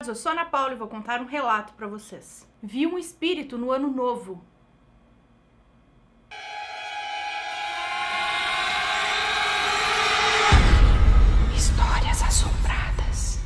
Eu sou a Ana Paula e vou contar um relato pra vocês. Vi um espírito no ano novo. Histórias assombradas.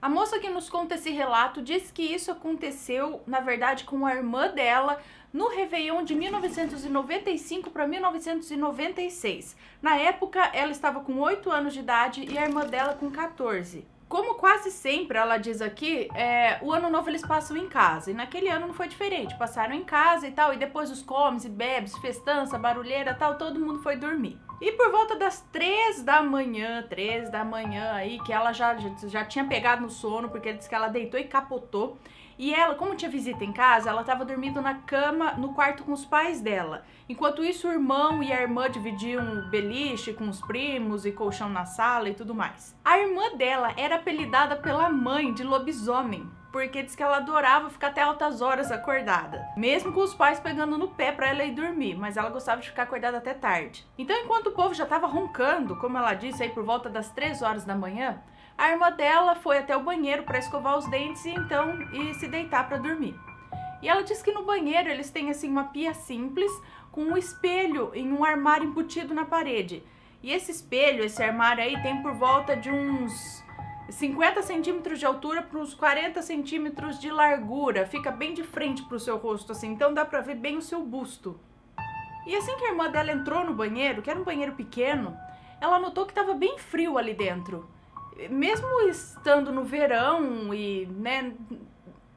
A moça que nos conta esse relato diz que isso aconteceu, na verdade, com a irmã dela no Réveillon de 1995 para 1996. Na época, ela estava com 8 anos de idade e a irmã dela com 14. Como quase sempre, ela diz aqui, o ano novo eles passam em casa. E naquele ano não foi diferente. Passaram em casa e tal, e depois os comes e bebes, festança, barulheira e tal, todo mundo foi dormir. E por volta das 3 da manhã aí, que ela já tinha pegado no sono, porque diz que ela deitou e capotou. E ela, como tinha visita em casa, ela estava dormindo na cama, no quarto com os pais dela. Enquanto isso, o irmão e a irmã dividiam beliche com os primos e colchão na sala e tudo mais. A irmã dela era apelidada pela mãe de lobisomem, porque diz que ela adorava ficar até altas horas acordada, mesmo com os pais pegando no pé pra ela ir dormir, mas ela gostava de ficar acordada até tarde. Então, enquanto o povo já estava roncando, como ela disse aí por volta das 3 horas da manhã, a irmã dela foi até o banheiro para escovar os dentes e se deitar para dormir. E ela disse que no banheiro eles têm assim uma pia simples com um espelho em um armário embutido na parede. E esse espelho, esse armário aí, tem por volta de uns 50 centímetros de altura para uns 40 centímetros de largura. Fica bem de frente para o seu rosto, assim, então dá para ver bem o seu busto. E assim que a irmã dela entrou no banheiro, que era um banheiro pequeno, ela notou que estava bem frio ali dentro. Mesmo estando no verão e, né,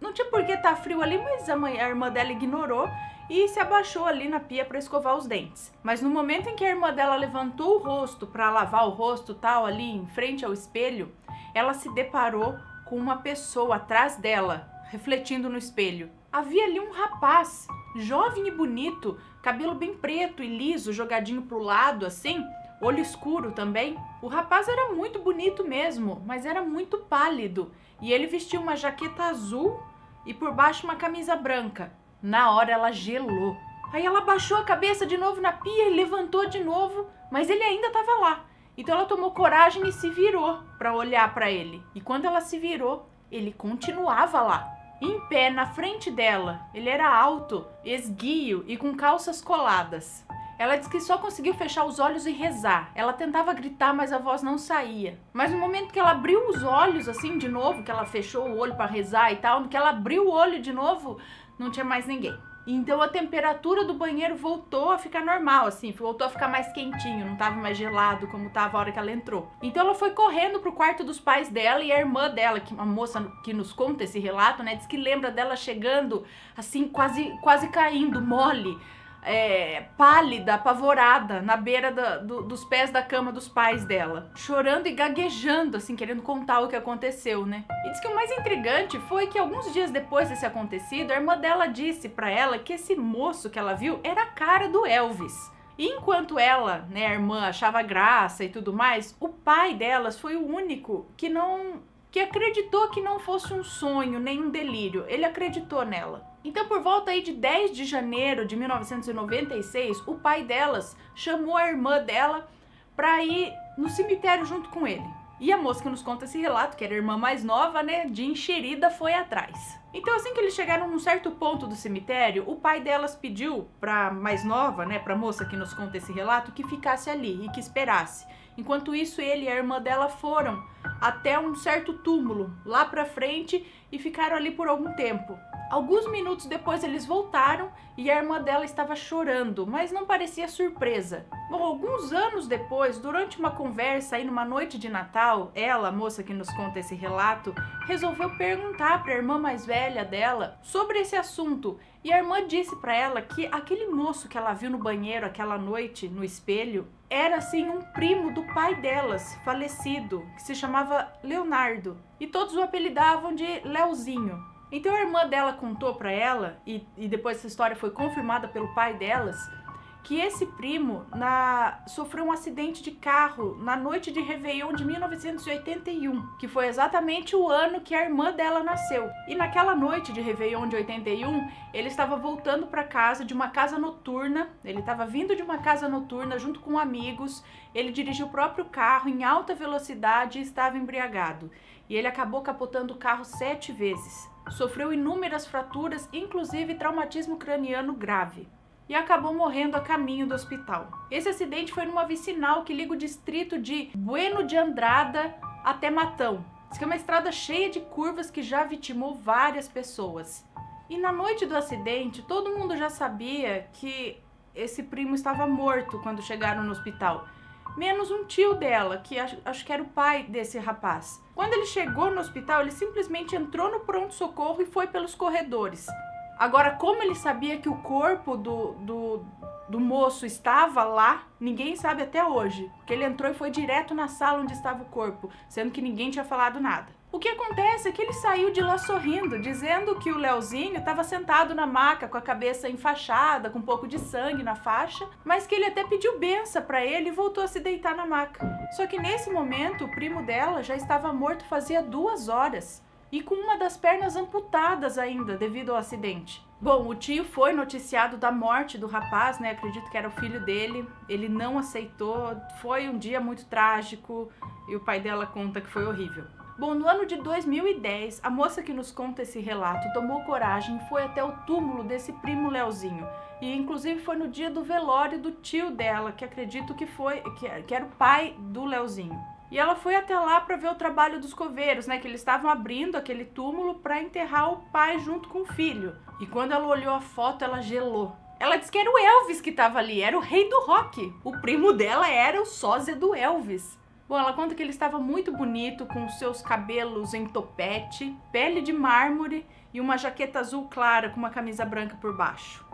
não tinha por que estar frio ali, mas a irmã dela ignorou e se abaixou ali na pia para escovar os dentes. Mas no momento em que a irmã dela levantou o rosto para lavar o rosto tal ali em frente ao espelho, ela se deparou com uma pessoa atrás dela, refletindo no espelho. Havia ali um rapaz, jovem e bonito, cabelo bem preto e liso, jogadinho pro lado assim, olho escuro também. O rapaz era muito bonito mesmo, mas era muito pálido. E ele vestia uma jaqueta azul e por baixo uma camisa branca. Na hora ela gelou. Aí ela baixou a cabeça de novo na pia e levantou de novo, mas ele ainda estava lá. Então ela tomou coragem e se virou para olhar para ele. E quando ela se virou, ele continuava lá, em pé na frente dela. Ele era alto, esguio e com calças coladas. Ela disse que só conseguiu fechar os olhos e rezar. Ela tentava gritar, mas a voz não saía. Mas no momento que ela abriu os olhos, assim, de novo, que ela fechou o olho para rezar e tal, no que ela abriu o olho de novo, não tinha mais ninguém. Então a temperatura do banheiro voltou a ficar normal, assim, voltou a ficar mais quentinho, não tava mais gelado como tava a hora que ela entrou. Então ela foi correndo pro quarto dos pais dela e a irmã dela, que a moça que nos conta esse relato, né, diz que lembra dela chegando, assim, quase caindo, mole, pálida, apavorada, na beira dos pés da cama dos pais dela, chorando e gaguejando, assim, querendo contar o que aconteceu, né? E diz que o mais intrigante foi que alguns dias depois desse acontecido, a irmã dela disse pra ela que esse moço que ela viu era a cara do Elvis. E enquanto ela, né, a irmã, achava graça e tudo mais, o pai delas foi o único que acreditou que não fosse um sonho, nem um delírio. Ele acreditou nela. Então, por volta aí de 10 de janeiro de 1996, o pai delas chamou a irmã dela para ir no cemitério junto com ele. E a moça que nos conta esse relato, que era a irmã mais nova, né, de enxerida, foi atrás. Então, assim que eles chegaram num certo ponto do cemitério, o pai delas pediu pra mais nova, né, pra moça que nos conta esse relato, que ficasse ali e que esperasse. Enquanto isso, ele e a irmã dela foram até um certo túmulo, lá pra frente, e ficaram ali por algum tempo. Alguns minutos depois eles voltaram e a irmã dela estava chorando, mas não parecia surpresa. Bom, alguns anos depois, durante uma conversa aí numa noite de Natal, ela, a moça que nos conta esse relato, resolveu perguntar para a irmã mais velha dela sobre esse assunto. E a irmã disse para ela que aquele moço que ela viu no banheiro aquela noite, no espelho, era assim um primo do pai delas, falecido, que se chamava Leonardo. E todos o apelidavam de Leozinho. Então a irmã dela contou pra ela, e depois essa história foi confirmada pelo pai delas, que esse primo sofreu um acidente de carro na noite de Réveillon de 1981, que foi exatamente o ano que a irmã dela nasceu. E naquela noite de Réveillon de 81, ele estava voltando para casa de uma casa noturna, ele estava vindo de uma casa noturna junto com amigos, ele dirigiu o próprio carro em alta velocidade e estava embriagado. E ele acabou capotando o carro 7 vezes. Sofreu inúmeras fraturas, inclusive traumatismo craniano grave. E acabou morrendo a caminho do hospital. Esse acidente foi numa vicinal que liga o distrito de Bueno de Andrada até Matão. Diz que é uma estrada cheia de curvas que já vitimou várias pessoas. E na noite do acidente, todo mundo já sabia que esse primo estava morto quando chegaram no hospital. Menos um tio dela, que acho que era o pai desse rapaz. Quando ele chegou no hospital, ele simplesmente entrou no pronto-socorro e foi pelos corredores. Agora, como ele sabia que o corpo do moço estava lá, ninguém sabe até hoje. Porque ele entrou e foi direto na sala onde estava o corpo, sendo que ninguém tinha falado nada. O que acontece é que ele saiu de lá sorrindo, dizendo que o Leozinho estava sentado na maca com a cabeça enfaixada, com um pouco de sangue na faixa, mas que ele até pediu benção para ele e voltou a se deitar na maca. Só que nesse momento, o primo dela já estava morto fazia 2 horas. E com uma das pernas amputadas ainda, devido ao acidente. Bom, o tio foi noticiado da morte do rapaz, né? Acredito que era o filho dele. Ele não aceitou, foi um dia muito trágico e o pai dela conta que foi horrível. Bom, no ano de 2010, a moça que nos conta esse relato tomou coragem e foi até o túmulo desse primo Leozinho. E inclusive foi no dia do velório do tio dela, que acredito que era o pai do Leozinho. E ela foi até lá para ver o trabalho dos coveiros, né? Que eles estavam abrindo aquele túmulo para enterrar o pai junto com o filho. E quando ela olhou a foto, ela gelou. Ela disse que era o Elvis que estava ali, era o rei do rock. O primo dela era o sósia do Elvis. Bom, ela conta que ele estava muito bonito, com seus cabelos em topete, pele de mármore e uma jaqueta azul clara com uma camisa branca por baixo.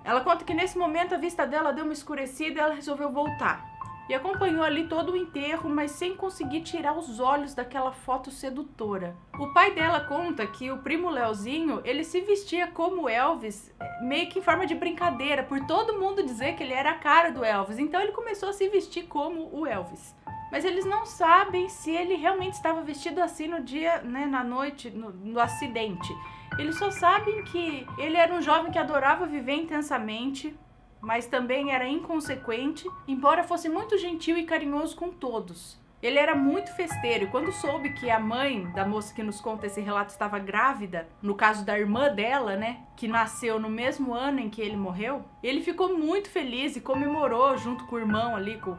Ela conta que nesse momento a vista dela deu uma escurecida e ela resolveu voltar. E acompanhou ali todo o enterro, mas sem conseguir tirar os olhos daquela foto sedutora. O pai dela conta que o primo Leozinho, ele se vestia como Elvis, meio que em forma de brincadeira, por todo mundo dizer que ele era a cara do Elvis. Então ele começou a se vestir como o Elvis. Mas eles não sabem se ele realmente estava vestido assim no dia, né, na noite, no acidente. Eles só sabem que ele era um jovem que adorava viver intensamente, mas também era inconsequente, embora fosse muito gentil e carinhoso com todos. Ele era muito festeiro, e quando soube que a mãe da moça que nos conta esse relato estava grávida, no caso da irmã dela, né, que nasceu no mesmo ano em que ele morreu, ele ficou muito feliz e comemorou junto com o irmão ali, com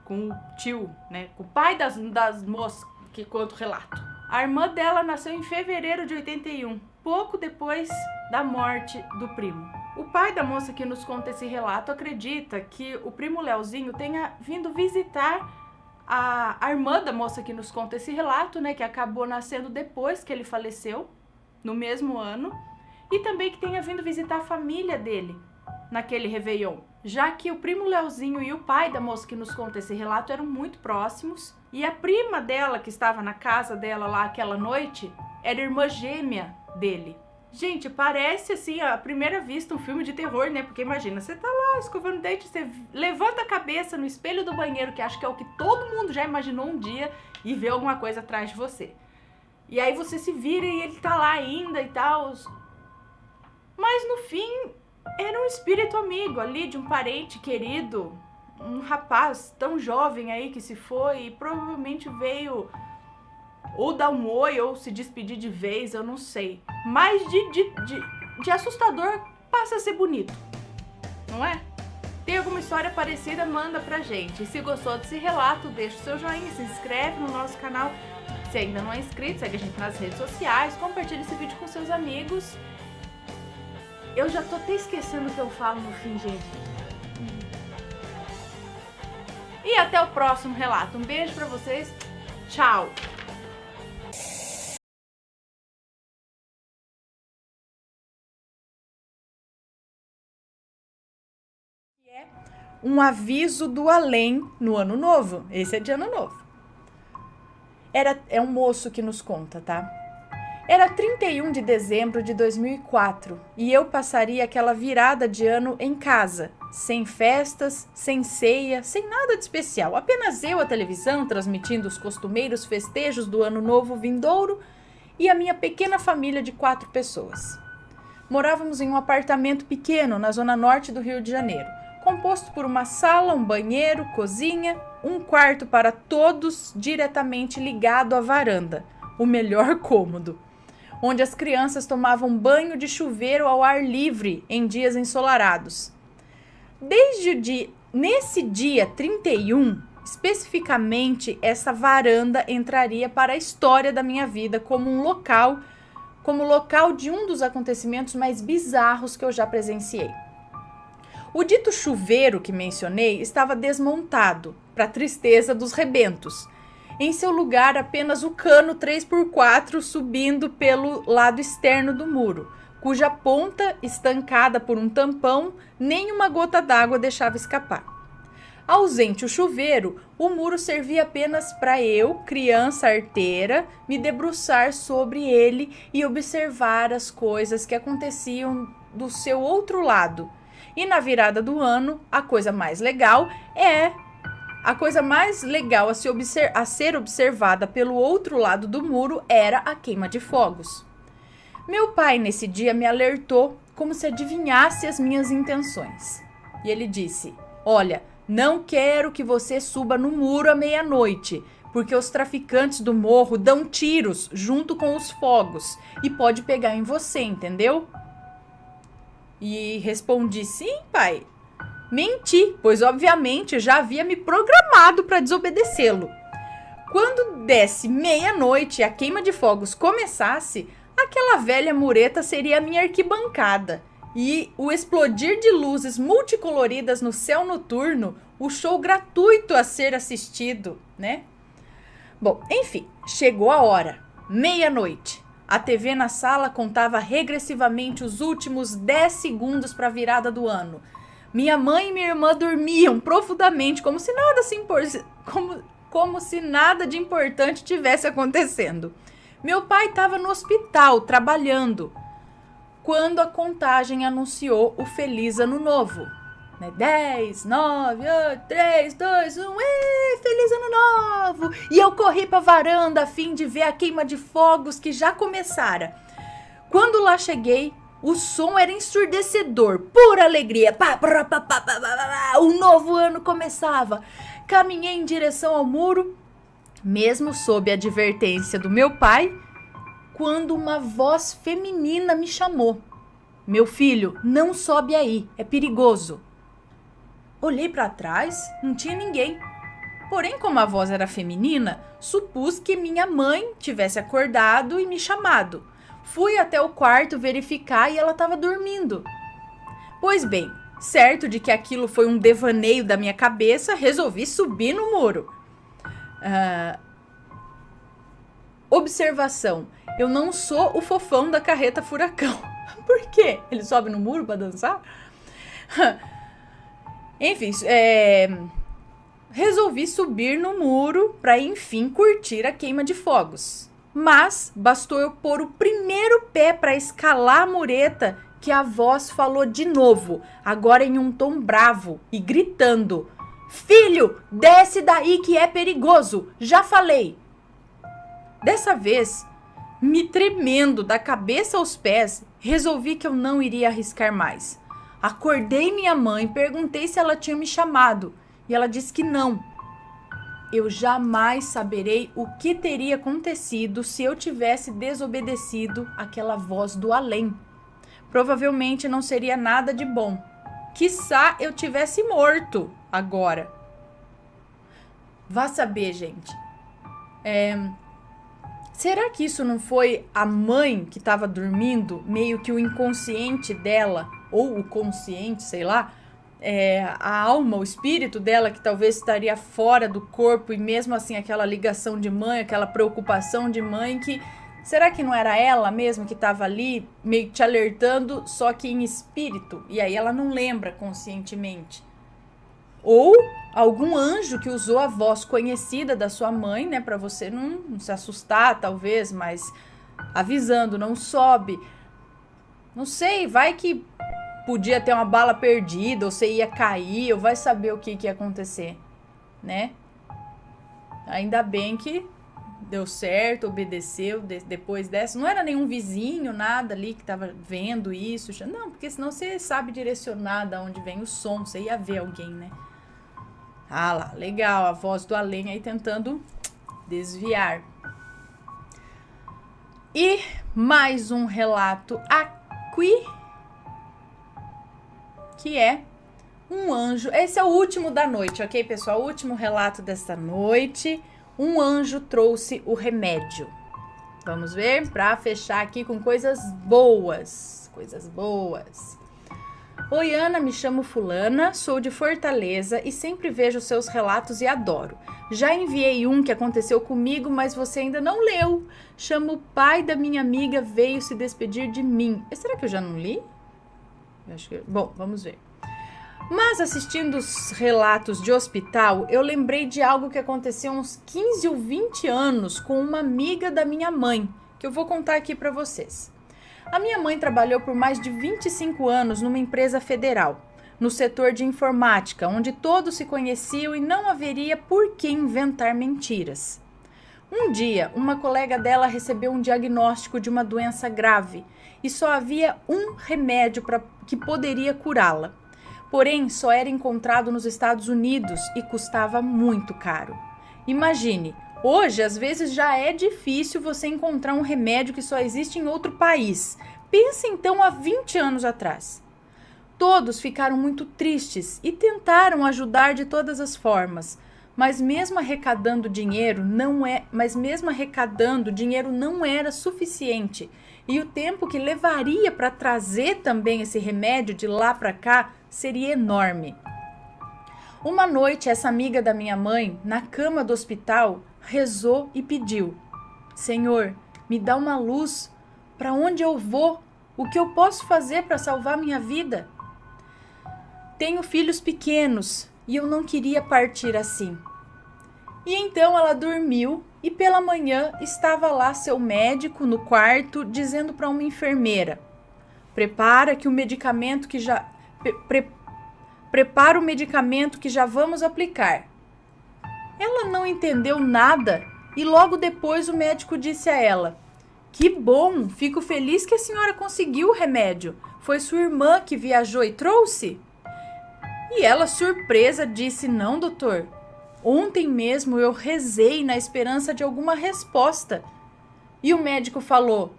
o tio, né, com o pai das moças que conta o relato. A irmã dela nasceu em fevereiro de 81, pouco depois da morte do primo. O pai da moça que nos conta esse relato acredita que o primo Leozinho tenha vindo visitar a irmã da moça que nos conta esse relato, né, que acabou nascendo depois que ele faleceu, no mesmo ano, e também que tenha vindo visitar a família dele naquele Réveillon, já que o primo Leozinho e o pai da moça que nos conta esse relato eram muito próximos, e a prima dela, que estava na casa dela lá aquela noite, era irmã gêmea dele. Gente, parece assim, à primeira vista, um filme de terror, né? Porque imagina, você tá lá escovando o dente, você levanta a cabeça no espelho do banheiro, que acho que é o que todo mundo já imaginou um dia, e vê alguma coisa atrás de você. E aí você se vira e ele tá lá ainda e tal. Mas no fim, era um espírito amigo ali, de um parente querido, um rapaz tão jovem aí que se foi e provavelmente veio ou dar um oi, ou se despedir de vez, eu não sei. Mas de assustador passa a ser bonito, não é? Tem alguma história parecida, manda pra gente. E se gostou desse relato, deixa o seu joinha, se inscreve no nosso canal. Se ainda não é inscrito, segue a gente nas redes sociais, compartilha esse vídeo com seus amigos. Eu já tô até esquecendo o que eu falo no fim, gente. E até o próximo relato. Um beijo pra vocês. Tchau! Um aviso do além no ano novo. Esse é de ano novo. É um moço que nos conta, tá? Era 31 de dezembro de 2004 e eu passaria aquela virada de ano em casa, sem festas, sem ceia, sem nada de especial. Apenas eu, a televisão, transmitindo os costumeiros festejos do Ano Novo vindouro e a minha pequena família de 4 pessoas. Morávamos em um apartamento pequeno na zona norte do Rio de Janeiro, composto por uma sala, um banheiro, cozinha, um quarto para todos diretamente ligado à varanda, o melhor cômodo, onde as crianças tomavam banho de chuveiro ao ar livre em dias ensolarados. Nesse dia 31, especificamente, essa varanda entraria para a história da minha vida como local de um dos acontecimentos mais bizarros que eu já presenciei. O dito chuveiro que mencionei estava desmontado, para tristeza dos rebentos. Em seu lugar, apenas o cano 3x4 subindo pelo lado externo do muro, cuja ponta, estancada por um tampão, nem uma gota d'água deixava escapar. Ausente o chuveiro, o muro servia apenas para eu, criança arteira, me debruçar sobre ele e observar as coisas que aconteciam do seu outro lado. E na virada do ano, a coisa mais legal a ser observada pelo outro lado do muro era a queima de fogos. Meu pai, nesse dia, me alertou como se adivinhasse as minhas intenções. E ele disse: olha, não quero que você suba no muro à meia-noite, porque os traficantes do morro dão tiros junto com os fogos e pode pegar em você, entendeu? E respondi: sim, pai. Menti, pois obviamente já havia me programado para desobedecê-lo. Quando desse meia-noite e a queima de fogos começasse, aquela velha mureta seria a minha arquibancada. E o explodir de luzes multicoloridas no céu noturno, o show gratuito a ser assistido, né? Bom, enfim, chegou a hora, meia-noite. A TV na sala contava regressivamente os últimos 10 segundos para a virada do ano. Minha mãe e minha irmã dormiam profundamente, como se nada de importante tivesse acontecendo. Meu pai estava no hospital, trabalhando, quando a contagem anunciou o Feliz Ano Novo. 10, 9, 8, 3, 2, 1, Feliz Ano Novo! E eu corri para a varanda a fim de ver a queima de fogos que já começara. Quando lá cheguei, o som era ensurdecedor, pura alegria. O novo ano começava. Caminhei em direção ao muro, mesmo sob a advertência do meu pai, quando uma voz feminina me chamou. Meu filho, não sobe aí, é perigoso. Olhei para trás, não tinha ninguém. Porém, como a voz era feminina, supus que minha mãe tivesse acordado e me chamado. Fui até o quarto verificar e ela estava dormindo. Pois bem, certo de que aquilo foi um devaneio da minha cabeça, resolvi subir no muro. Observação, eu não sou o fofão da carreta furacão. Por quê? Ele sobe no muro para dançar? Enfim, resolvi subir no muro para enfim curtir a queima de fogos. Mas bastou eu pôr o primeiro pé para escalar a mureta que a voz falou de novo, agora em um tom bravo e gritando: filho, desce daí que é perigoso, já falei. Dessa vez, me tremendo da cabeça aos pés, resolvi que eu não iria arriscar mais. Acordei minha mãe, perguntei se ela tinha me chamado e ela disse que não. Eu jamais saberei o que teria acontecido se eu tivesse desobedecido aquela voz do além. Provavelmente não seria nada de bom. Quiçá eu tivesse morto agora. Vá saber, gente. Será que isso não foi a mãe que estava dormindo, meio que o inconsciente dela, ou o consciente, sei lá, a alma, o espírito dela que talvez estaria fora do corpo e mesmo assim aquela ligação de mãe, aquela preocupação de mãe que... Será que não era ela mesmo que estava ali meio te alertando, só que em espírito? E aí ela não lembra conscientemente. Ou algum anjo que usou a voz conhecida da sua mãe, né? Para você não se assustar, talvez, mas avisando, não sobe. Não sei, vai que podia ter uma bala perdida, ou você ia cair, ou vai saber o que ia acontecer, né? Ainda bem que deu certo, obedeceu depois dessa. Não era nenhum vizinho, nada ali que tava vendo isso. Não, porque senão você sabe direcionar de onde vem o som, você ia ver alguém, né? Ah lá, legal, a voz do além aí tentando desviar. E mais um relato aqui, que é um anjo. Esse é o último da noite, ok, pessoal? O último relato desta noite. Um anjo trouxe o remédio. Vamos ver, para fechar aqui com coisas boas. Coisas boas. Oi, Ana, me chamo Fulana, sou de Fortaleza e sempre vejo seus relatos e adoro. Já enviei um que aconteceu comigo, mas você ainda não leu. Chama o pai da minha amiga, veio se despedir de mim. Será que eu já não li? Bom, vamos ver. Mas assistindo os relatos de hospital, eu lembrei de algo que aconteceu há uns 15 ou 20 anos com uma amiga da minha mãe, que eu vou contar aqui para vocês. A minha mãe trabalhou por mais de 25 anos numa empresa federal, no setor de informática, onde todos se conheciam e não haveria por que inventar mentiras. Um dia, uma colega dela recebeu um diagnóstico de uma doença grave e só havia um remédio que poderia curá-la. Porém, só era encontrado nos Estados Unidos e custava muito caro. Imagine, hoje às vezes já é difícil você encontrar um remédio que só existe em outro país. Pense então há 20 anos atrás. Todos ficaram muito tristes e tentaram ajudar de todas as formas, mas mesmo arrecadando dinheiro não era suficiente. E o tempo que levaria para trazer também esse remédio de lá para cá seria enorme. Uma noite, essa amiga da minha mãe, na cama do hospital, rezou e pediu: Senhor, me dá uma luz. Para onde eu vou? O que eu posso fazer para salvar minha vida? Tenho filhos pequenos e eu não queria partir assim. E então ela dormiu e pela manhã estava lá seu médico no quarto dizendo para uma enfermeira: prepara o medicamento que já vamos aplicar. Ela não entendeu nada e logo depois o médico disse a ela: que bom, fico feliz que a senhora conseguiu o remédio. Foi sua irmã que viajou e trouxe? E ela, surpresa, disse: não, doutor. Ontem mesmo eu rezei na esperança de alguma resposta. E o médico falou: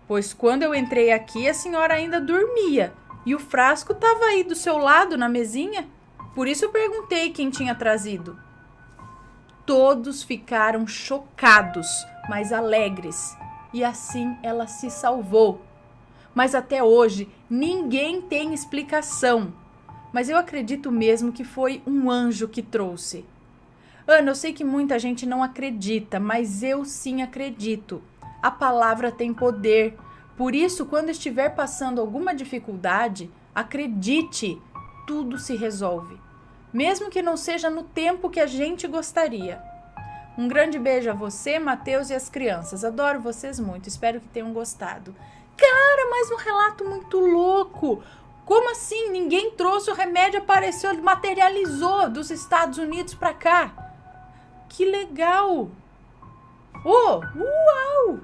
pois quando eu entrei aqui a senhora ainda dormia e o frasco estava aí do seu lado na mesinha. Por isso eu perguntei quem tinha trazido. Todos ficaram chocados, mas alegres. E assim ela se salvou. Mas até hoje ninguém tem explicação. Mas eu acredito mesmo que foi um anjo que trouxe. Ana, eu sei que muita gente não acredita, mas eu sim acredito. A palavra tem poder. Por isso, quando estiver passando alguma dificuldade, acredite, tudo se resolve. Mesmo que não seja no tempo que a gente gostaria. Um grande beijo a você, Matheus e as crianças. Adoro vocês muito, espero que tenham gostado. Cara, mais um relato muito louco. Como assim? Ninguém trouxe o remédio, apareceu, materializou dos Estados Unidos para cá. Que legal! Oh, uau!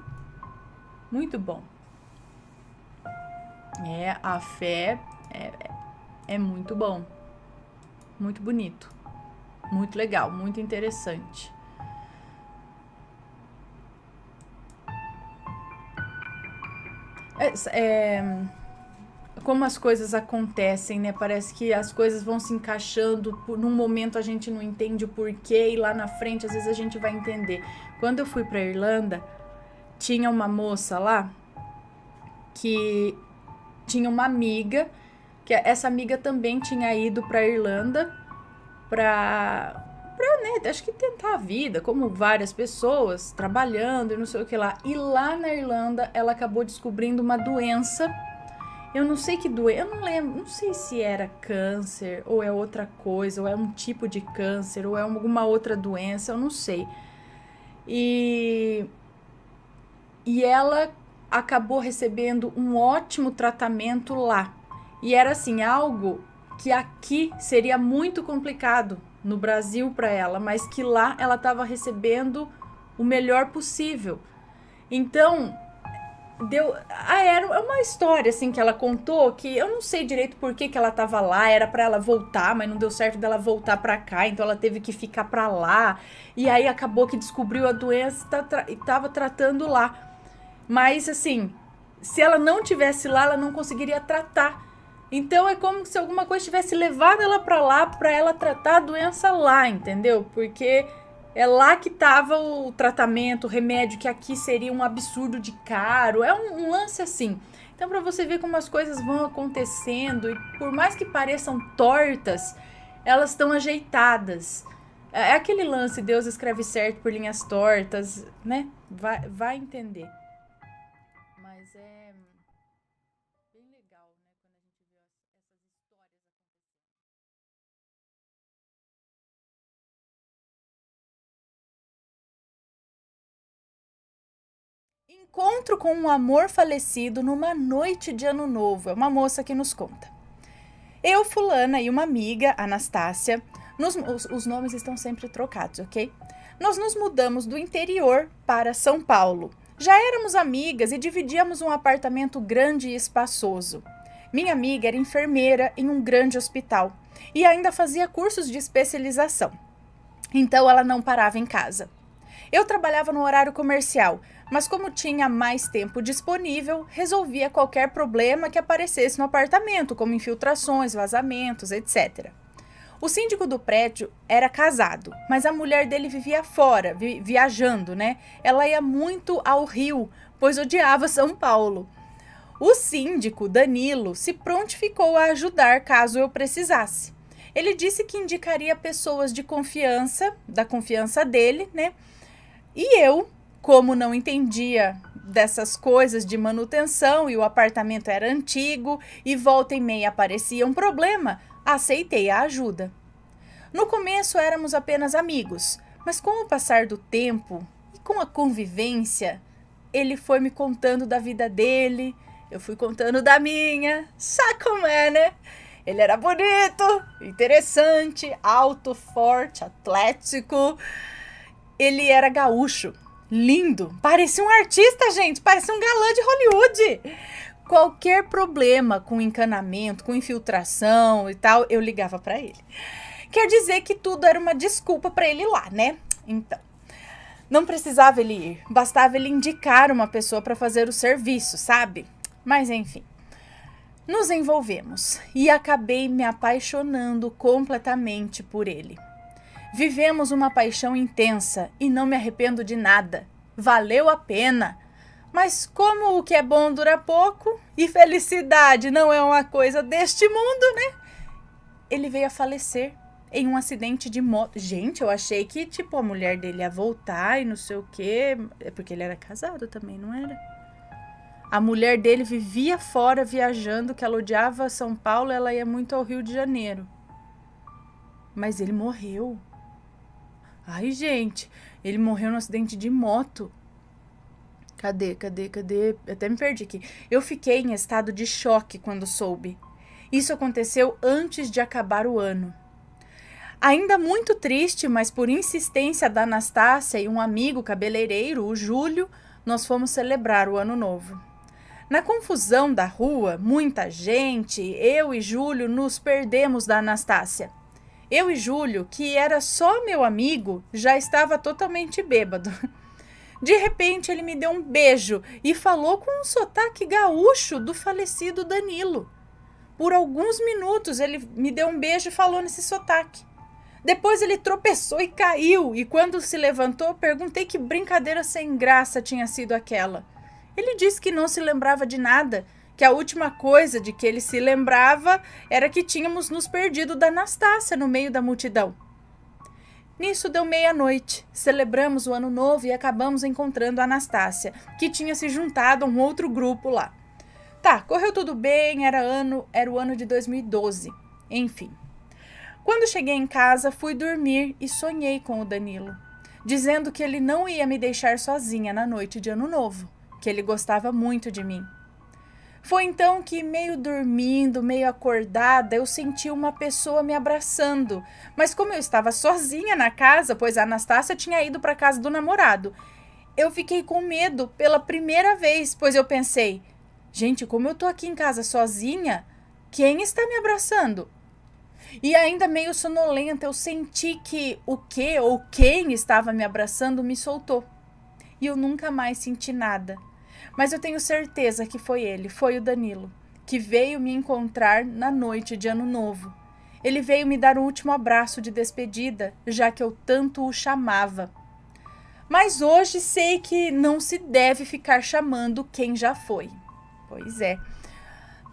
Muito bom. A fé é muito bom. Muito bonito. Muito legal, muito interessante. Como as coisas acontecem, né? Parece que as coisas vão se encaixando, num momento a gente não entende o porquê e lá na frente às vezes a gente vai entender. Quando eu fui para Irlanda, tinha uma moça lá que tinha uma amiga, que essa amiga também tinha ido para Irlanda né, acho que tentar a vida, como várias pessoas, trabalhando e não sei o que lá. E lá na Irlanda ela acabou descobrindo uma doença. Eu não sei que doença, eu não lembro, não sei se era câncer ou é outra coisa, ou é um tipo de câncer, ou é alguma outra doença, eu não sei. E ela acabou recebendo um ótimo tratamento lá. E era assim, algo que aqui seria muito complicado no Brasil para ela, mas que lá ela estava recebendo o melhor possível. Então, era uma história assim que ela contou, que eu não sei direito por que ela tava lá, era para ela voltar, mas não deu certo dela voltar para cá, então ela teve que ficar para lá. E aí acabou que descobriu a doença e tava tratando lá. Mas assim, se ela não tivesse lá, ela não conseguiria tratar. Então é como se alguma coisa tivesse levado ela para lá para ela tratar a doença lá, entendeu? Porque é lá que tava o tratamento, o remédio, que aqui seria um absurdo de caro. É um lance assim. Então, para você ver como as coisas vão acontecendo, e por mais que pareçam tortas, elas estão ajeitadas. É aquele lance, Deus escreve certo por linhas tortas, né? Vai entender. Mas é bem legal, né? Quando a gente vê essas histórias acontecendo. Encontro com um amor falecido numa noite de ano novo. É uma moça que nos conta. Eu, fulana, e uma amiga, Anastácia, os nomes estão sempre trocados, ok? Nós nos mudamos do interior para São Paulo. Já éramos amigas e dividíamos um apartamento grande e espaçoso. Minha amiga era enfermeira em um grande hospital e ainda fazia cursos de especialização. Então ela não parava em casa. Eu trabalhava no horário comercial, mas como tinha mais tempo disponível, resolvia qualquer problema que aparecesse no apartamento, como infiltrações, vazamentos, etc. O síndico do prédio era casado, mas a mulher dele vivia fora, viajando, né? Ela ia muito ao Rio, pois odiava São Paulo. O síndico, Danilo, se prontificou a ajudar caso eu precisasse. Ele disse que indicaria pessoas de confiança, da confiança dele, né? E eu, como não entendia dessas coisas de manutenção e o apartamento era antigo e volta e meia aparecia um problema, aceitei a ajuda. No começo éramos apenas amigos, mas com o passar do tempo e com a convivência, ele foi me contando da vida dele, eu fui contando da minha, sabe como é, né? Ele era bonito, interessante, alto, forte, atlético. Ele era gaúcho, lindo, parecia um artista, gente, parecia um galã de Hollywood. Qualquer problema com encanamento, com infiltração e tal, eu ligava para ele. Quer dizer que tudo era uma desculpa para ele ir lá, né? Então, não precisava ele ir, bastava ele indicar uma pessoa para fazer o serviço, sabe? Mas enfim, nos envolvemos e acabei me apaixonando completamente por ele. Vivemos uma paixão intensa e não me arrependo de nada. Valeu a pena. Mas como o que é bom dura pouco e felicidade não é uma coisa deste mundo, né? Ele veio a falecer em um acidente de moto. Gente, eu achei que, tipo, a mulher dele ia voltar e não sei o quê. É porque ele era casado também, não era? A mulher dele vivia fora viajando, que ela odiava São Paulo, ela ia muito ao Rio de Janeiro. Mas ele morreu. Ai, gente, ele morreu num acidente de moto. Cadê? Até me perdi aqui. Eu fiquei em estado de choque quando soube. Isso aconteceu antes de acabar o ano. Ainda muito triste, mas por insistência da Anastácia e um amigo cabeleireiro, o Júlio, nós fomos celebrar o ano novo. Na confusão da rua, muita gente, eu e Júlio nos perdemos da Anastácia. Eu e Júlio, que era só meu amigo, já estava totalmente bêbado. De repente, ele me deu um beijo e falou com um sotaque gaúcho do falecido Danilo. Por alguns minutos, ele me deu um beijo e falou nesse sotaque. Depois ele tropeçou e caiu, e quando se levantou, perguntei que brincadeira sem graça tinha sido aquela. Ele disse que não se lembrava de nada, que a última coisa de que ele se lembrava era que tínhamos nos perdido da Anastácia no meio da multidão. Nisso deu meia-noite, celebramos o ano novo e acabamos encontrando a Anastácia, que tinha se juntado a um outro grupo lá. Tá, correu tudo bem, era o ano de 2012, enfim. Quando cheguei em casa, fui dormir e sonhei com o Danilo, dizendo que ele não ia me deixar sozinha na noite de ano novo, que ele gostava muito de mim. Foi então que, meio dormindo, meio acordada, eu senti uma pessoa me abraçando. Mas como eu estava sozinha na casa, pois a Anastácia tinha ido para casa do namorado, eu fiquei com medo pela primeira vez, pois eu pensei, gente, como eu tô aqui em casa sozinha, quem está me abraçando? E ainda meio sonolenta, eu senti que o que ou quem estava me abraçando me soltou. E eu nunca mais senti nada. Mas eu tenho certeza que foi ele, foi o Danilo, que veio me encontrar na noite de Ano Novo. Ele veio me dar o último abraço de despedida, já que eu tanto o chamava. Mas hoje sei que não se deve ficar chamando quem já foi. Pois é.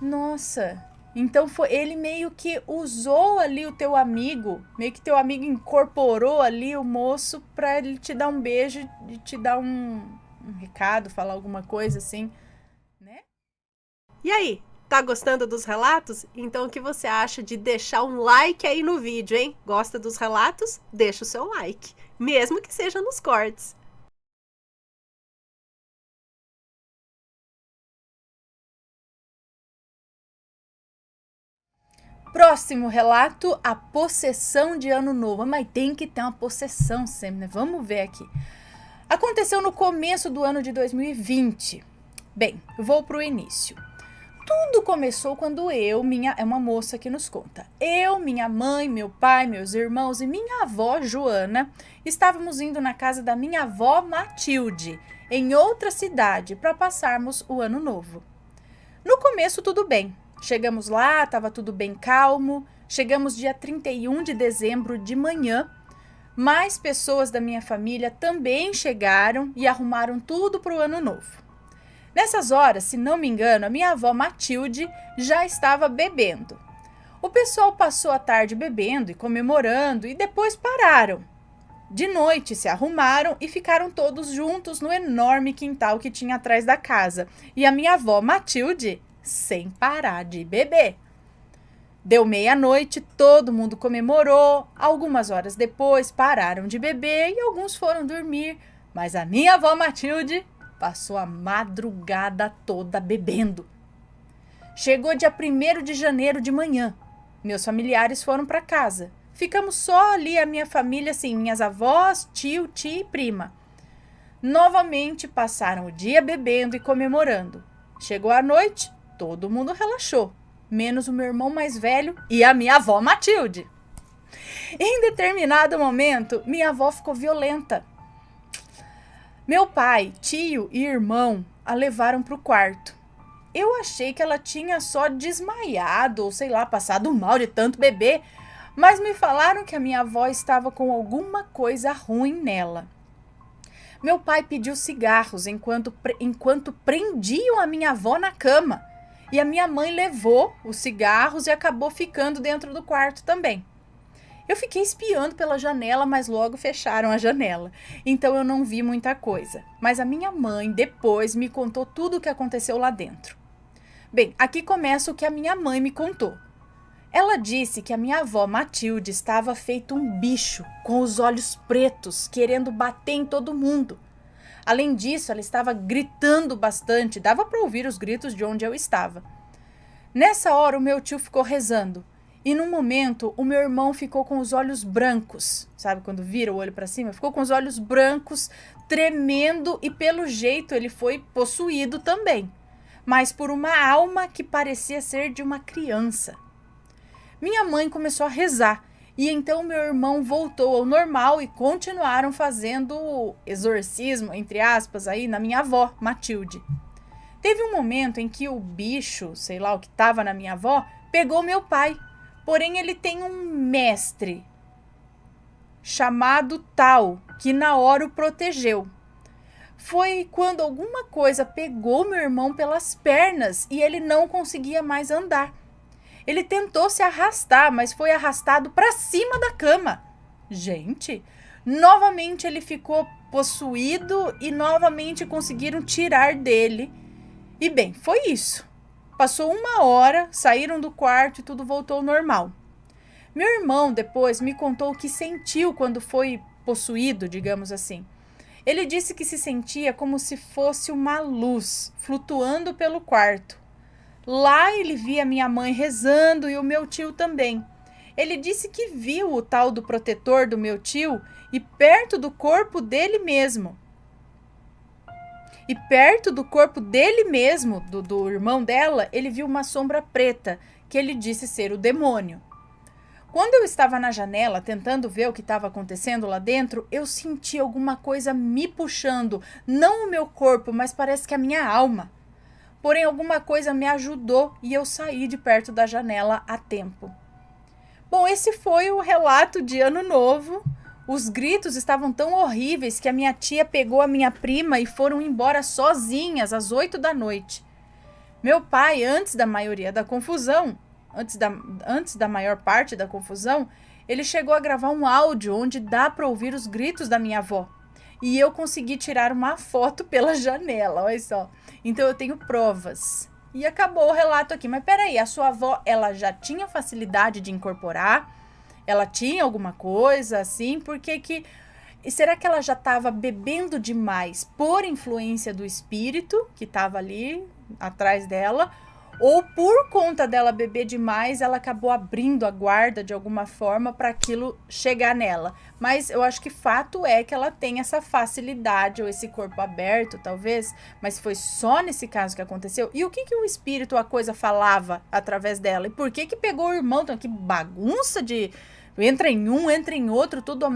Nossa, então foi ele meio que usou ali o teu amigo, meio que teu amigo incorporou ali o moço para ele te dar um beijo e te dar um recado, falar alguma coisa assim, né? E aí, tá gostando dos relatos? Então o que você acha de deixar um like aí no vídeo, hein? Gosta dos relatos? Deixa o seu like, mesmo que seja nos cortes. Próximo relato, a possessão de Ano Novo. Mas tem que ter uma possessão sempre, né? Vamos ver aqui. Aconteceu no começo do ano de 2020. Bem, eu vou pro início. Tudo começou quando é uma moça que nos conta. Eu, minha mãe, meu pai, meus irmãos e minha avó, Joana, estávamos indo na casa da minha avó Matilde, em outra cidade, para passarmos o ano novo. No começo, tudo bem. Chegamos lá, estava tudo bem calmo. Chegamos dia 31 de dezembro de manhã. Mais pessoas da minha família também chegaram e arrumaram tudo para o ano novo. Nessas horas, se não me engano, a minha avó Matilde já estava bebendo. O pessoal passou a tarde bebendo e comemorando e depois pararam. De noite se arrumaram e ficaram todos juntos no enorme quintal que tinha atrás da casa. E a minha avó Matilde sem parar de beber. Deu meia-noite, todo mundo comemorou. Algumas horas depois pararam de beber e alguns foram dormir. Mas a minha avó Matilde passou a madrugada toda bebendo. Chegou dia 1º de janeiro de manhã. Meus familiares foram para casa. Ficamos só ali, a minha família, assim, minhas avós, tio, tia e prima. Novamente passaram o dia bebendo e comemorando. Chegou a noite, todo mundo relaxou, menos o meu irmão mais velho e a minha avó Matilde. Em determinado momento, minha avó ficou violenta. Meu pai, tio e irmão a levaram para o quarto. Eu achei que ela tinha só desmaiado ou sei lá, passado mal de tanto beber, mas me falaram que a minha avó estava com alguma coisa ruim nela. Meu pai pediu cigarros enquanto prendiam a minha avó na cama. E a minha mãe levou os cigarros e acabou ficando dentro do quarto também. Eu fiquei espiando pela janela, mas logo fecharam a janela. Então eu não vi muita coisa. Mas a minha mãe depois me contou tudo o que aconteceu lá dentro. Bem, aqui começa o que a minha mãe me contou. Ela disse que a minha avó Matilde estava feito um bicho, com os olhos pretos, querendo bater em todo mundo. Além disso, ela estava gritando bastante, dava para ouvir os gritos de onde eu estava. Nessa hora, o meu tio ficou rezando. E num momento, o meu irmão ficou com os olhos brancos. Sabe quando vira o olho para cima? Ficou com os olhos brancos, tremendo e pelo jeito ele foi possuído também. Mas por uma alma que parecia ser de uma criança. Minha mãe começou a rezar. E então meu irmão voltou ao normal e continuaram fazendo o exorcismo, entre aspas, aí na minha avó, Matilde. Teve um momento em que o bicho, sei lá o que estava na minha avó, pegou meu pai. Porém, ele tem um mestre chamado Tal, que na hora o protegeu. Foi quando alguma coisa pegou meu irmão pelas pernas e ele não conseguia mais andar. Ele tentou se arrastar, mas foi arrastado para cima da cama. Gente, novamente ele ficou possuído e novamente conseguiram tirar dele. E bem, foi isso. Passou 1 hora, saíram do quarto e tudo voltou ao normal. Meu irmão depois me contou o que sentiu quando foi possuído, digamos assim. Ele disse que se sentia como se fosse uma luz flutuando pelo quarto. Lá ele via minha mãe rezando e o meu tio também. Ele disse que viu o tal do protetor do meu tio e perto do corpo dele mesmo. E perto do corpo dele mesmo, do irmão dela, ele viu uma sombra preta, que ele disse ser o demônio. Quando eu estava na janela tentando ver o que estava acontecendo lá dentro, eu senti alguma coisa me puxando, não o meu corpo, mas parece que a minha alma. Porém, alguma coisa me ajudou e eu saí de perto da janela a tempo. Bom, esse foi o relato de Ano Novo. Os gritos estavam tão horríveis que a minha tia pegou a minha prima e foram embora sozinhas às 8 da noite. Meu pai, antes da maior parte da confusão, ele chegou a gravar um áudio onde dá para ouvir os gritos da minha avó. E eu consegui tirar uma foto pela janela, olha só. Então eu tenho provas. E acabou o relato aqui. Mas peraí, a sua avó, ela já tinha facilidade de incorporar? Ela tinha alguma coisa assim? E será que ela já estava bebendo demais por influência do espírito que estava ali atrás dela? Ou por conta dela beber demais, ela acabou abrindo a guarda de alguma forma para aquilo chegar nela. Mas eu acho que fato é que ela tem essa facilidade, ou esse corpo aberto, talvez. Mas foi só nesse caso que aconteceu. E o que o espírito, a coisa, falava através dela? E por que pegou o irmão? Então, que bagunça de... Entra em um, entra em outro, tudo...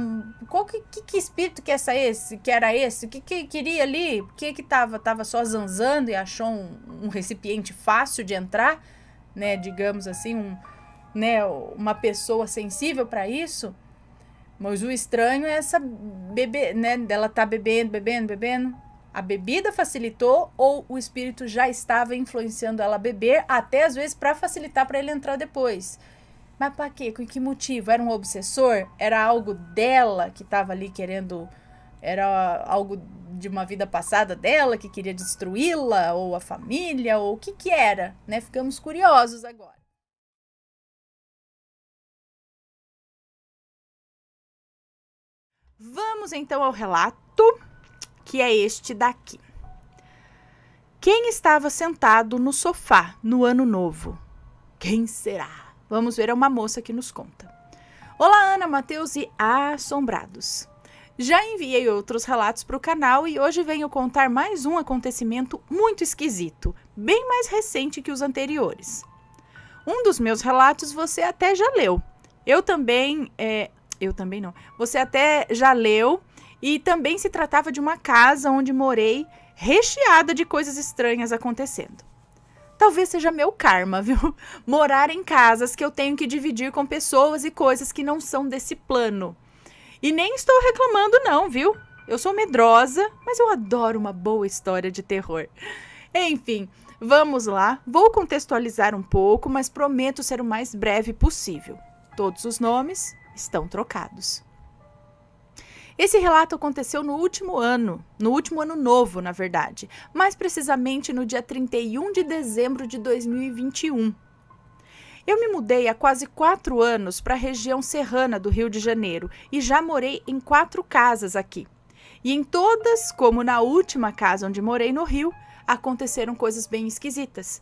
Qual que espírito que era esse? O que queria ali? Por que tava só zanzando e achou um recipiente fácil de entrar? Né? Digamos assim, uma pessoa sensível para isso. Mas o estranho é essa bebê, né? Dela tá bebendo. A bebida facilitou ou o espírito já estava influenciando ela a beber, até às vezes para facilitar para ele entrar depois. Mas para quê? Com que motivo? Era um obsessor? Era algo dela que estava ali querendo... Era algo de uma vida passada dela que queria destruí-la? Ou a família? Ou o que era? Né? Ficamos curiosos agora. Vamos então ao relato, que é este daqui. Quem estava sentado no sofá no Ano Novo? Quem será? Vamos ver, é uma moça que nos conta. Olá, Ana, Matheus e assombrados. Já enviei outros relatos para o canal e hoje venho contar mais um acontecimento muito esquisito, bem mais recente que os anteriores. Um dos meus relatos você até já leu. Eu também não. Você até já leu e também se tratava de uma casa onde morei, recheada de coisas estranhas acontecendo. Talvez seja meu karma, viu? Morar em casas que eu tenho que dividir com pessoas e coisas que não são desse plano. E nem estou reclamando não, viu? Eu sou medrosa, mas eu adoro uma boa história de terror. Enfim, vamos lá. Vou contextualizar um pouco, mas prometo ser o mais breve possível. Todos os nomes estão trocados. Esse relato aconteceu no último ano novo, na verdade, mais precisamente no dia 31 de dezembro de 2021. Eu me mudei há quase 4 anos para a região serrana do Rio de Janeiro e já morei em 4 casas aqui. E em todas, como na última casa onde morei no Rio, aconteceram coisas bem esquisitas.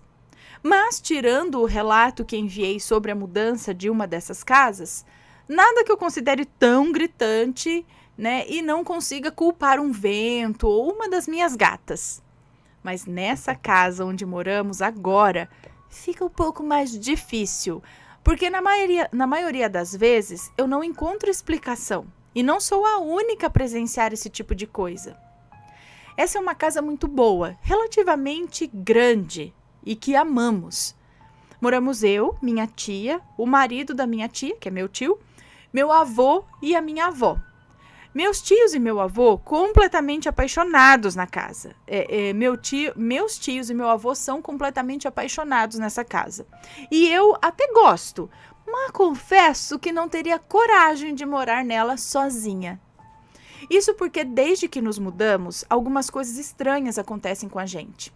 Mas, tirando o relato que enviei sobre a mudança de uma dessas casas, nada que eu considere tão gritante, né, e não consiga culpar um vento ou uma das minhas gatas. Mas nessa casa onde moramos agora, fica um pouco mais difícil, porque na maioria das vezes eu não encontro explicação e não sou a única a presenciar esse tipo de coisa. Essa é uma casa muito boa, relativamente grande e que amamos. Moramos eu, minha tia, o marido da minha tia, que é meu tio, meu avô e a minha avó. Meus tios e meu avô completamente apaixonados na casa. Meus tios e meu avô são completamente apaixonados nessa casa. E eu até gosto, mas confesso que não teria coragem de morar nela sozinha. Isso porque desde que nos mudamos, algumas coisas estranhas acontecem com a gente.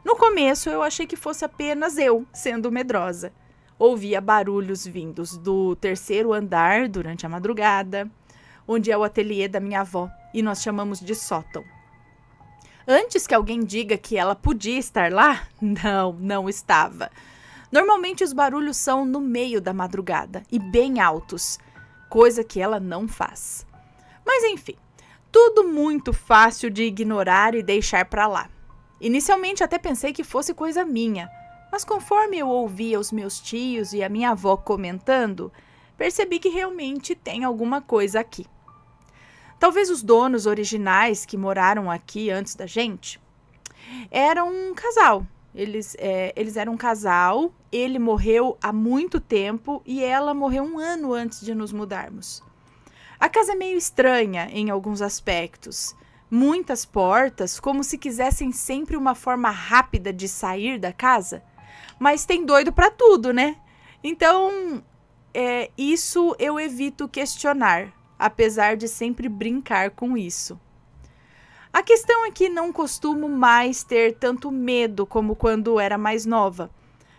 No começo eu achei que fosse apenas eu, sendo medrosa. Ouvia barulhos vindos do 3º andar durante a madrugada, onde é o ateliê da minha avó, e nós chamamos de sótão. Antes que alguém diga que ela podia estar lá, não estava. Normalmente os barulhos são no meio da madrugada e bem altos, coisa que ela não faz. Mas enfim, tudo muito fácil de ignorar e deixar pra lá. Inicialmente até pensei que fosse coisa minha, mas conforme eu ouvia os meus tios e a minha avó comentando, percebi que realmente tem alguma coisa aqui. Talvez os donos originais que moraram aqui antes da gente eram um casal. Eles eram um casal, ele morreu há muito tempo e ela morreu 1 ano antes de nos mudarmos. A casa é meio estranha em alguns aspectos. Muitas portas, como se quisessem sempre uma forma rápida de sair da casa. Mas tem doido pra tudo, né? Então, isso eu evito questionar, apesar de sempre brincar com isso. A questão é que não costumo mais ter tanto medo como quando era mais nova.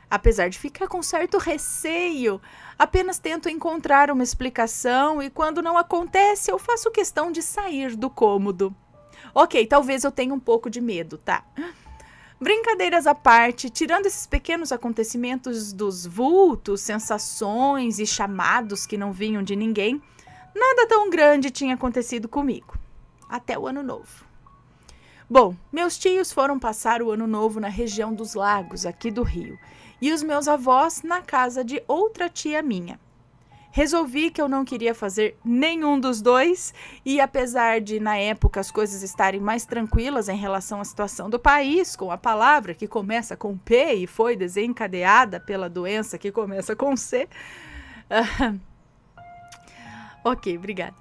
Apesar de ficar com certo receio, apenas tento encontrar uma explicação e quando não acontece, eu faço questão de sair do cômodo. Ok, talvez eu tenha um pouco de medo, tá? Brincadeiras à parte, tirando esses pequenos acontecimentos dos vultos, sensações e chamados que não vinham de ninguém, nada tão grande tinha acontecido comigo. Até o Ano Novo. Bom, meus tios foram passar o Ano Novo na região dos Lagos, aqui do Rio, e os meus avós na casa de outra tia minha. Resolvi que eu não queria fazer nenhum dos dois e apesar de, na época, as coisas estarem mais tranquilas em relação à situação do país, com a palavra que começa com P e foi desencadeada pela doença que começa com C... Ok, obrigada.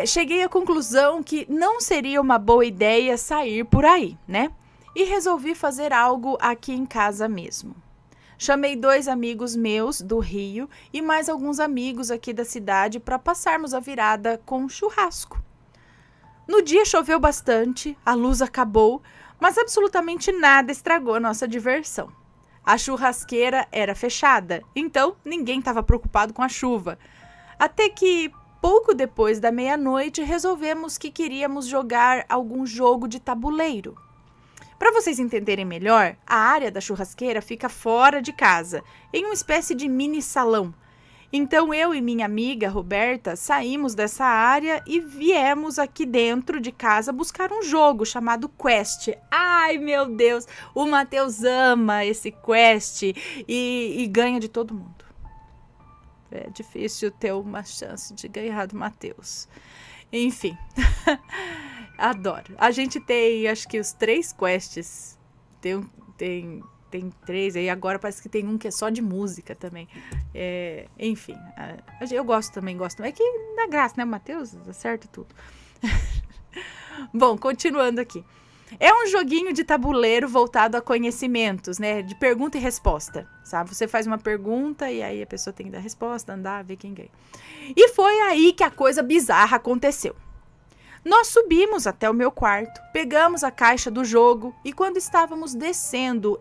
Cheguei à conclusão que não seria uma boa ideia sair por aí, né? E resolvi fazer algo aqui em casa mesmo. Chamei 2 amigos meus do Rio e mais alguns amigos aqui da cidade para passarmos a virada com churrasco. No dia choveu bastante, a luz acabou, mas absolutamente nada estragou a nossa diversão. A churrasqueira era fechada, então ninguém estava preocupado com a chuva. Até que, pouco depois da meia-noite, resolvemos que queríamos jogar algum jogo de tabuleiro. Para vocês entenderem melhor, a área da churrasqueira fica fora de casa, em uma espécie de mini salão. Então eu e minha amiga Roberta saímos dessa área e viemos aqui dentro de casa buscar um jogo chamado Quest. Ai, meu Deus, o Matheus ama esse Quest e ganha de todo mundo. É difícil ter uma chance de ganhar do Matheus. Enfim, adoro. A gente tem, acho que os 3 quests. Tem 3, aí agora parece que tem um que é só de música também. Enfim, eu gosto também. É que dá graça, né, Matheus? Acerta tudo. Bom, continuando aqui. É um joguinho de tabuleiro voltado a conhecimentos, né? De pergunta e resposta, sabe? Você faz uma pergunta e aí a pessoa tem que dar a resposta, andar, ver quem ganha. E foi aí que a coisa bizarra aconteceu. Nós subimos até o meu quarto, pegamos a caixa do jogo e quando estávamos descendo,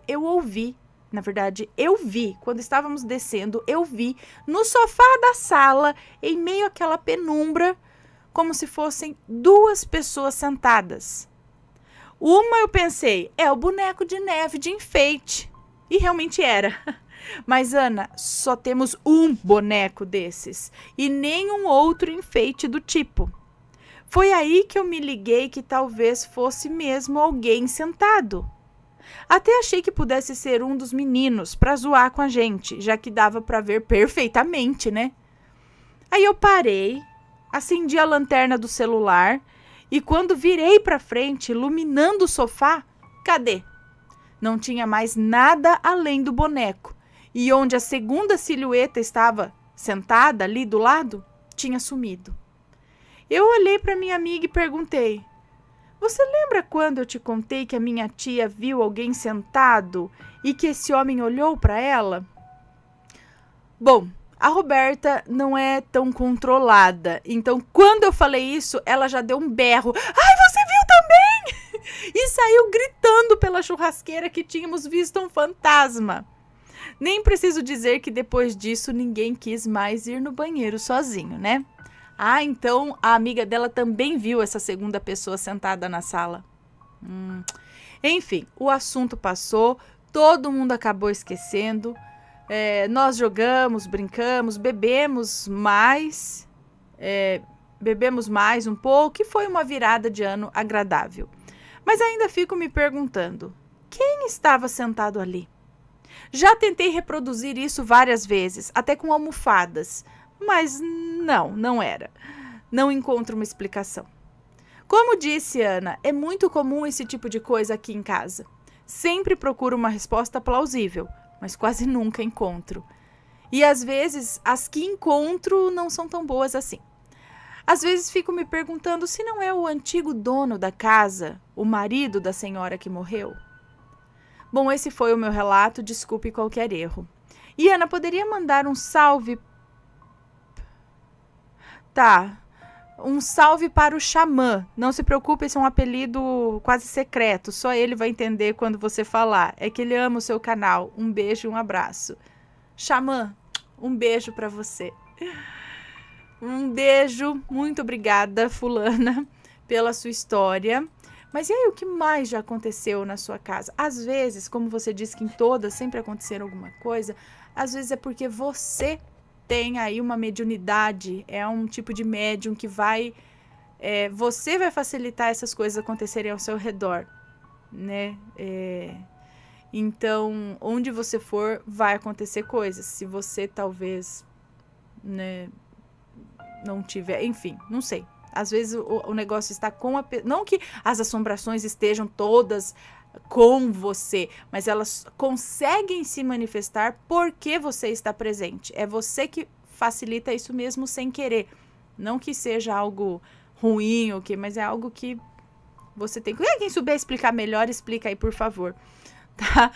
quando estávamos descendo, eu vi no sofá da sala, em meio àquela penumbra, como se fossem 2 pessoas sentadas. Uma eu pensei, é o boneco de neve de enfeite. E realmente era. Mas, Ana, só temos um boneco desses e nenhum outro enfeite do tipo. Foi aí que eu me liguei que talvez fosse mesmo alguém sentado. Até achei que pudesse ser um dos meninos para zoar com a gente, já que dava para ver perfeitamente, né? Aí eu parei, acendi a lanterna do celular e quando virei para frente, iluminando o sofá, cadê? Não tinha mais nada além do boneco. E onde a segunda silhueta estava sentada ali do lado, tinha sumido. Eu olhei para minha amiga e perguntei, você lembra quando eu te contei que a minha tia viu alguém sentado e que esse homem olhou para ela? Bom, a Roberta não é tão controlada, então quando eu falei isso, ela já deu um berro. Ai, você viu também? E saiu gritando pela churrasqueira que tínhamos visto um fantasma. Nem preciso dizer que depois disso ninguém quis mais ir no banheiro sozinho, né? Ah, então a amiga dela também viu essa segunda pessoa sentada na sala. Enfim, o assunto passou, todo mundo acabou esquecendo. Nós jogamos, brincamos, bebemos mais um pouco e foi uma virada de ano agradável. Mas ainda fico me perguntando, quem estava sentado ali? Já tentei reproduzir isso várias vezes, até com almofadas, mas não era. Não encontro uma explicação. Como disse Ana, é muito comum esse tipo de coisa aqui em casa. Sempre procuro uma resposta plausível, mas quase nunca encontro. E às vezes, as que encontro não são tão boas assim. Às vezes fico me perguntando se não é o antigo dono da casa, o marido da senhora que morreu. Bom, esse foi o meu relato, desculpe qualquer erro. E Ana, poderia mandar um salve? Tá. Um salve para o Xamã. Não se preocupe, esse é um apelido quase secreto. Só ele vai entender quando você falar. É que ele ama o seu canal. Um beijo e um abraço. Xamã, um beijo para você. Um beijo. Muito obrigada, fulana, pela sua história. Mas e aí, o que mais já aconteceu na sua casa? Às vezes, como você disse que em todas sempre aconteceram alguma coisa, às vezes é porque você tem aí uma mediunidade, é um tipo de médium que você vai facilitar essas coisas acontecerem ao seu redor, né? Então, onde você for, vai acontecer coisas. Se você talvez, né, não tiver, enfim, não sei. Às vezes o negócio está com não que as assombrações estejam todas com você, mas elas conseguem se manifestar porque você está presente. É você que facilita isso mesmo sem querer. Não que seja algo ruim ou mas é algo que você tem que... Quem souber explicar melhor, explica aí, por favor. Tá?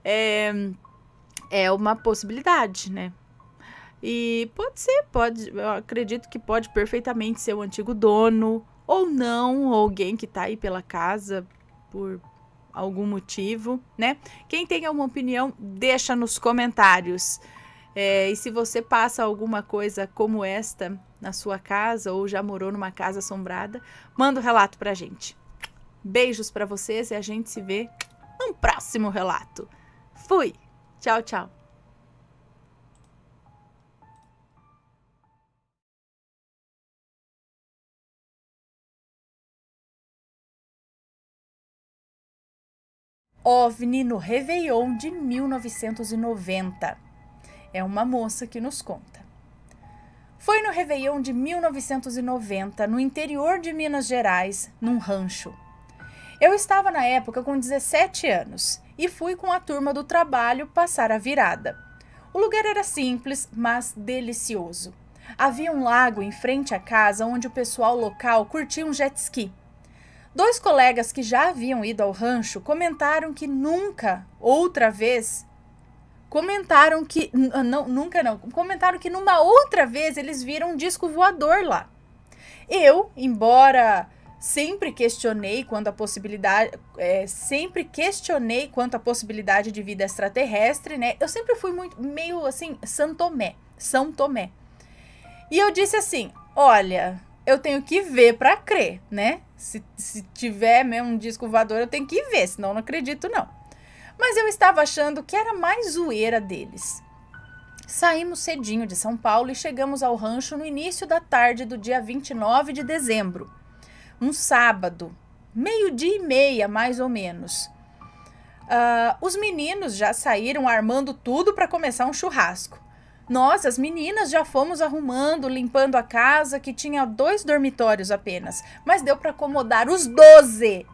É uma possibilidade, né? E eu acredito que pode perfeitamente ser o antigo dono, ou não, ou alguém que tá aí pela casa por algum motivo, né? Quem tem alguma opinião, deixa nos comentários. E se você passa alguma coisa como esta na sua casa, ou já morou numa casa assombrada, manda um relato pra gente. Beijos pra vocês e a gente se vê no próximo relato. Fui! Tchau, tchau! OVNI no Réveillon de 1990. É uma moça que nos conta. Foi no Réveillon de 1990, no interior de Minas Gerais, num rancho. Eu estava na época com 17 anos e fui com a turma do trabalho passar a virada. O lugar era simples, mas delicioso. Havia um lago em frente à casa onde o pessoal local curtia um jet ski. 2 colegas que já haviam ido ao rancho comentaram que comentaram que numa outra vez eles viram um disco voador lá. Eu, embora sempre questionei quanto à possibilidade de vida extraterrestre, né? Eu sempre fui meio assim, São Tomé. E eu disse assim, olha, eu tenho que ver para crer, né? Se tiver mesmo um disco voador, eu tenho que ver, senão eu não acredito, não. Mas eu estava achando que era mais zoeira deles. Saímos cedinho de São Paulo e chegamos ao rancho no início da tarde do dia 29 de dezembro. Um sábado, 12:30, mais ou menos. Os meninos já saíram armando tudo para começar um churrasco. Nós, as meninas, já fomos arrumando, limpando a casa, que tinha 2 dormitórios apenas, mas deu para acomodar os 12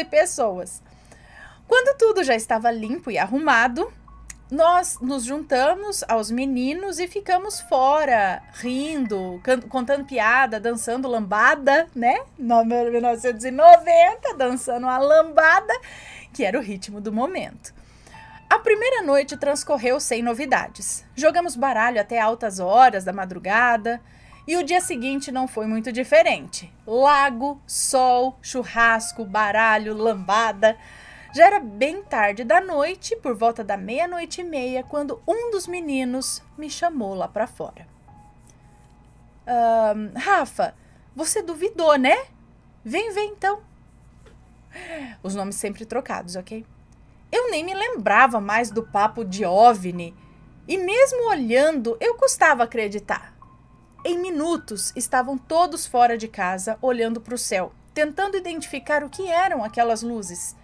pessoas. Quando tudo já estava limpo e arrumado, nós nos juntamos aos meninos e ficamos fora, rindo, contando piada, dançando lambada, né? No 1990, dançando uma lambada, que era o ritmo do momento. A primeira noite transcorreu sem novidades. Jogamos baralho até altas horas da madrugada e o dia seguinte não foi muito diferente. Lago, sol, churrasco, baralho, lambada. Já era bem tarde da noite, por volta da 00:30, quando um dos meninos me chamou lá pra fora. Rafa, você duvidou, né? Vem então. Os nomes sempre trocados, ok? Eu nem me lembrava mais do papo de OVNI. E mesmo olhando, eu custava acreditar. Em minutos, estavam todos fora de casa, olhando para o céu, tentando identificar o que eram aquelas luzes.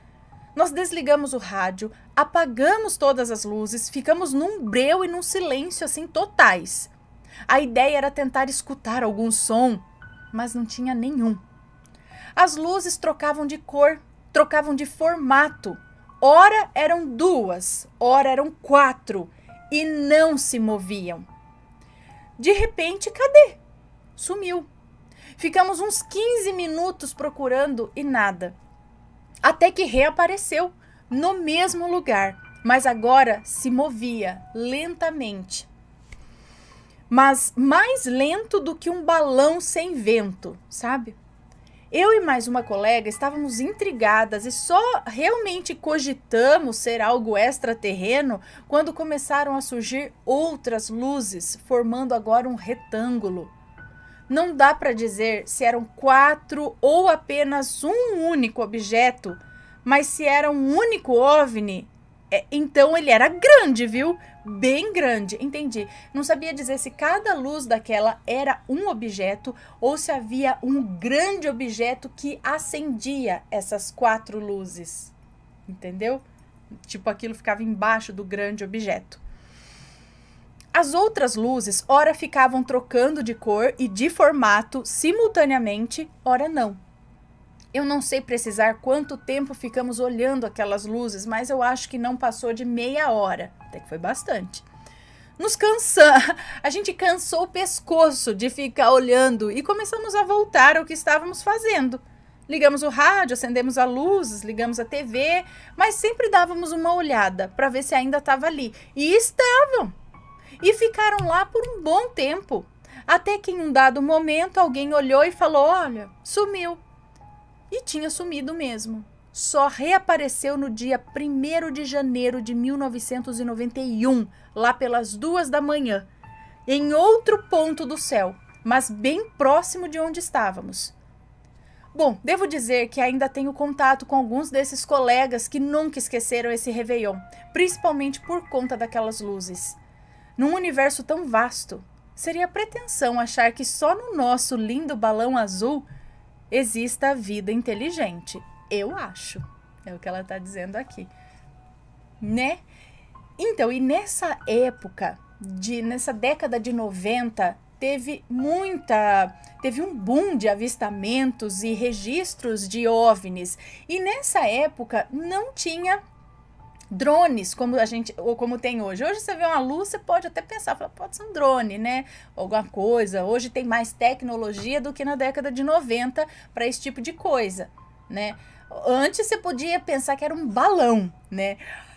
Nós desligamos o rádio, apagamos todas as luzes, ficamos num breu e num silêncio assim totais. A ideia era tentar escutar algum som, mas não tinha nenhum. As luzes trocavam de cor, trocavam de formato. Ora eram 2, ora eram 4 e não se moviam. De repente, cadê? Sumiu. Ficamos uns 15 minutos procurando e nada. Até que reapareceu no mesmo lugar, mas agora se movia lentamente. Mas mais lento do que um balão sem vento, sabe? Eu e mais uma colega estávamos intrigadas e só realmente cogitamos ser algo extraterreno quando começaram a surgir outras luzes, formando agora um retângulo. Não dá para dizer se eram 4 ou apenas um único objeto, mas se era um único OVNI, então ele era grande, viu? Bem grande, entendi. Não sabia dizer se cada luz daquela era um objeto ou se havia um grande objeto que acendia essas 4 luzes. Entendeu? Tipo, aquilo ficava embaixo do grande objeto. As outras luzes, ora ficavam trocando de cor e de formato simultaneamente, ora não. Eu não sei precisar quanto tempo ficamos olhando aquelas luzes, mas eu acho que não passou de meia hora. Até que foi bastante. A gente cansou o pescoço de ficar olhando e começamos a voltar ao que estávamos fazendo. Ligamos o rádio, acendemos as luzes, ligamos a TV, mas sempre dávamos uma olhada para ver se ainda estava ali. E estavam! E ficaram lá por um bom tempo. Até que em um dado momento alguém olhou e falou, olha, sumiu. E tinha sumido mesmo. Só reapareceu no dia 1º de janeiro de 1991, lá pelas 2 da manhã, em outro ponto do céu, mas bem próximo de onde estávamos. Bom, devo dizer que ainda tenho contato com alguns desses colegas que nunca esqueceram esse Réveillon, principalmente por conta daquelas luzes. Num universo tão vasto, seria pretensão achar que só no nosso lindo balão azul exista vida inteligente. Eu acho. É o que ela está dizendo aqui. Né? Então, e nessa época, nessa década de 90, teve um boom de avistamentos e registros de OVNIs. E nessa época não tinha drones como tem hoje. Hoje você vê uma luz, você pode até pensar, pode ser um drone, né? Alguma coisa. Hoje tem mais tecnologia do que na década de 90 para esse tipo de coisa, né? Antes você podia pensar que era um balão, né?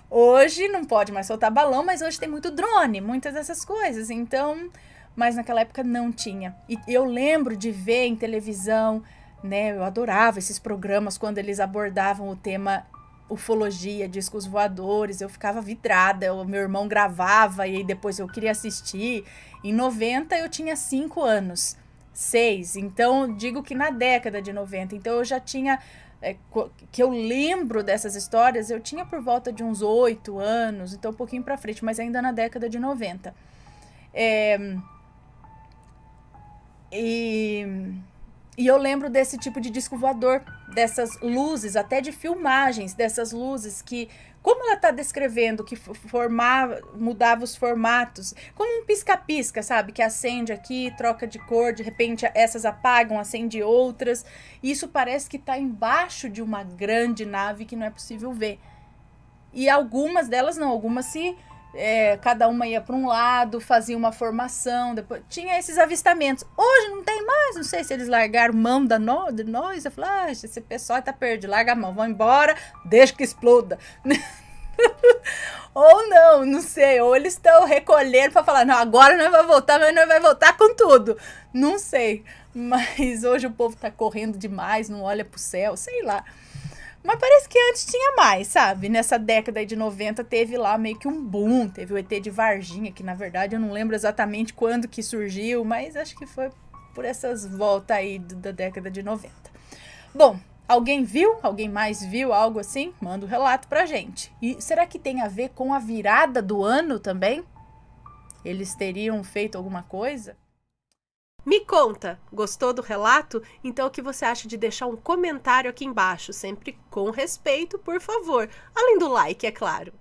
Hoje não pode mais soltar balão, mas hoje tem muito drone, muitas dessas coisas. Então, mas naquela época não tinha. E eu lembro de ver em televisão, né? Eu adorava esses programas quando eles abordavam o tema ufologia, discos voadores, eu ficava vidrada, o meu irmão gravava e depois eu queria assistir. Em 90 eu tinha 5 anos, 6, então digo que na década de 90, então eu já tinha, que eu lembro dessas histórias, eu tinha por volta de uns 8 anos, então um pouquinho pra frente, mas ainda na década de 90. E eu lembro desse tipo de disco voador, dessas luzes, até de filmagens dessas luzes que, como ela está descrevendo, que mudava os formatos, como um pisca-pisca, sabe? Que acende aqui, troca de cor, de repente essas apagam, acende outras. Isso parece que está embaixo de uma grande nave que não é possível ver. E algumas delas não, algumas se... cada uma ia para um lado, fazia uma formação, depois tinha esses avistamentos. Hoje não tem mais, não sei se eles largaram mão de nós. Eu falei, esse pessoal tá perdido, larga a mão, vão embora, deixa que exploda. Ou não sei, ou eles estão recolhendo para falar, não, agora nós vai voltar, mas nós vai voltar com tudo. Não sei, mas hoje o povo tá correndo demais, não olha pro céu, sei lá. Mas parece que antes tinha mais, sabe? Nessa década aí de 90 teve lá meio que um boom. Teve o ET de Varginha, que na verdade eu não lembro exatamente quando que surgiu, mas acho que foi por essas voltas aí da década de 90. Bom, Alguém viu? Alguém mais viu algo assim? Manda um relato pra gente. E será que tem a ver com a virada do ano também? Eles teriam feito alguma coisa? Me conta, gostou do relato? Então o que você acha de deixar um comentário aqui embaixo, sempre com respeito, por favor. Além do like, é claro.